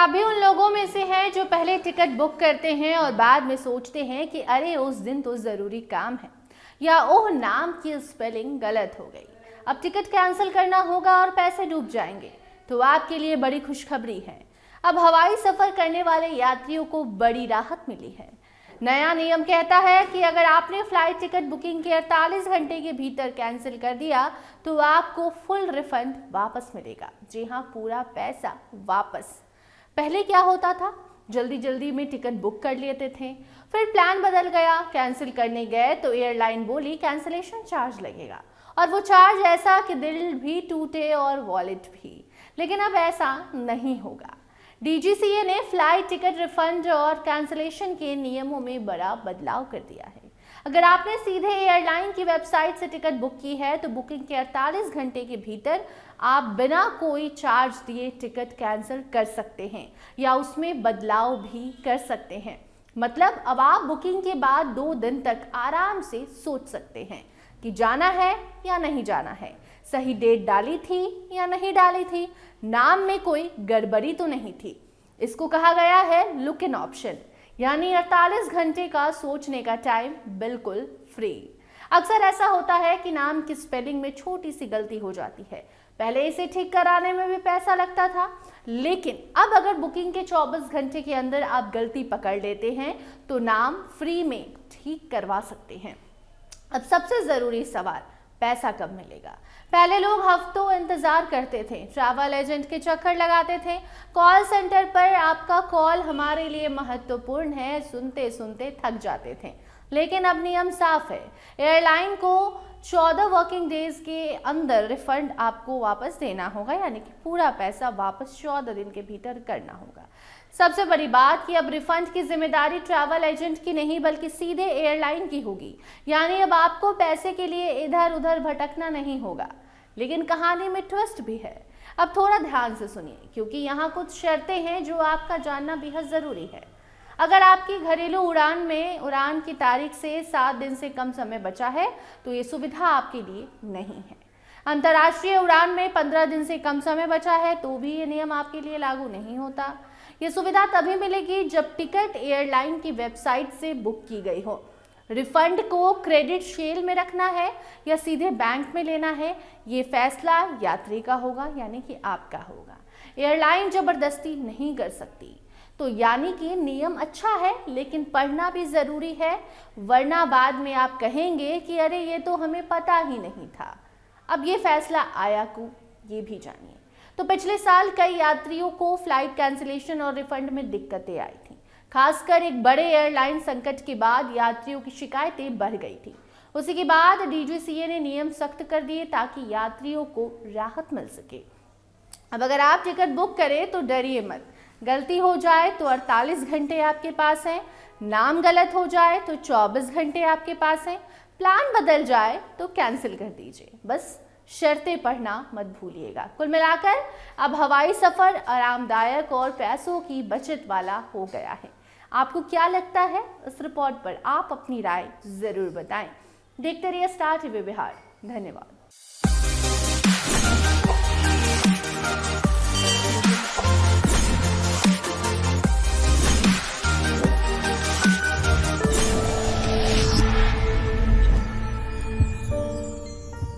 आप भी उन लोगों में से हैं जो पहले टिकट बुक करते हैं और बाद में सोचते हैं कि अरे उस दिन तो ज़रूरी काम है, या ओह नाम की स्पेलिंग गलत हो गई, अब टिकट कैंसिल करना होगा और पैसे डूब जाएंगे। तो आपके लिए बड़ी खुशखबरी है, अब हवाई सफ़र करने वाले यात्रियों को बड़ी राहत मिली है। नया नियम कहता है कि अगर आपने फ्लाइट टिकट बुकिंग के 48 घंटे के भीतर कैंसिल कर दिया तो आपको फुल रिफंड वापस मिलेगा। जी हाँ, पूरा पैसा वापस। पहले क्या होता था, जल्दी जल्दी में टिकट बुक कर लेते थे, फिर प्लान बदल गया, कैंसिल करने गए तो एयरलाइन बोली कैंसिलेशन चार्ज लगेगा, और वो चार्ज ऐसा कि दिल भी टूटे और वॉलेट भी। लेकिन अब ऐसा नहीं होगा। डीजीसीए ने फ्लाइट टिकट रिफंड और कैंसिलेशन के नियमों में बड़ा बदलाव कर दिया है। अगर आपने सीधे एयरलाइन की वेबसाइट से टिकट बुक की है तो बुकिंग के 48 घंटे के भीतर आप बिना कोई चार्ज दिए टिकट कैंसिल कर सकते हैं या उसमें बदलाव भी कर सकते हैं। मतलब अब आप बुकिंग के बाद 2 दिन तक आराम से सोच सकते हैं कि जाना है या नहीं जाना है, सही डेट डाली थी या नहीं डाली थी, नाम में कोई गड़बड़ी तो नहीं थी। इसको कहा गया है लुक इन ऑप्शन, यानी 48 घंटे का सोचने का टाइम बिल्कुल फ्री। अक्सर ऐसा होता है कि नाम की स्पेलिंग में छोटी सी गलती हो जाती है, पहले इसे ठीक कराने में भी पैसा लगता था, लेकिन अब अगर बुकिंग के 24 घंटे के अंदर आप गलती पकड़ लेते हैं तो नाम फ्री में ठीक करवा सकते हैं। अब सबसे ज़रूरी सवाल, पैसा कब मिलेगा? पहले लोग हफ्तों इंतजार करते थे, ट्रैवल एजेंट के चक्कर लगाते थे, कॉल सेंटर पर आपका कॉल हमारे लिए महत्वपूर्ण है सुनते सुनते थक जाते थे। लेकिन अब नियम साफ है, एयरलाइन को 14 वर्किंग डेज के अंदर रिफंड आपको वापस देना होगा, यानी कि पूरा पैसा वापस 14 दिन के भीतर करना होगा। सबसे बड़ी बात कि अब रिफंड की जिम्मेदारी ट्रैवल एजेंट की नहीं बल्कि सीधे एयरलाइन की होगी, यानी अब आपको पैसे के लिए इधर उधर भटकना नहीं होगा। लेकिन कहानी में ट्विस्ट भी है, अब थोड़ा ध्यान से सुनिए क्योंकि यहाँ कुछ शर्तें हैं जो आपका जानना बेहद ज़रूरी है। अगर आपकी घरेलू उड़ान में उड़ान की तारीख से 7 दिन से कम समय बचा है तो ये सुविधा आपके लिए नहीं है। अंतर्राष्ट्रीय उड़ान में 15 दिन से कम समय बचा है तो भी ये नियम आपके लिए लागू नहीं होता। ये सुविधा तभी मिलेगी जब टिकट एयरलाइन की वेबसाइट से बुक की गई हो। रिफंड को क्रेडिट शेल में रखना है या सीधे बैंक में लेना है, ये फैसला यात्री का होगा, यानी कि आपका होगा। एयरलाइन जबरदस्ती नहीं कर सकती। तो यानी कि नियम अच्छा है लेकिन पढ़ना भी ज़रूरी है, वरना बाद में आप कहेंगे कि अरे ये तो हमें पता ही नहीं था। अब ये फैसला आया क्यों, ये भी जानिए। तो पिछले साल कई यात्रियों को फ्लाइट कैंसिलेशन और रिफंड में दिक्कतें आई थी, खासकर एक बड़े एयरलाइन संकट के बाद यात्रियों की शिकायतें बढ़ गई थी। उसी के बाद डीजीसीए ने नियम सख्त कर दिए ताकि यात्रियों को राहत मिल सके। अब अगर आप टिकट बुक करें तो डरिए मत, गलती हो जाए तो 48 घंटे आपके पास हैं, नाम गलत हो जाए तो 24 घंटे आपके पास हैं, प्लान बदल जाए तो कैंसिल कर दीजिए, बस शर्तें पढ़ना मत भूलिएगा। कुल मिलाकर अब हवाई सफ़र आरामदायक और पैसों की बचत वाला हो गया है। आपको क्या लगता है? इस रिपोर्ट पर आप अपनी राय ज़रूर बताएं। देखते रहिए स्टार टीवी बिहार। धन्यवाद।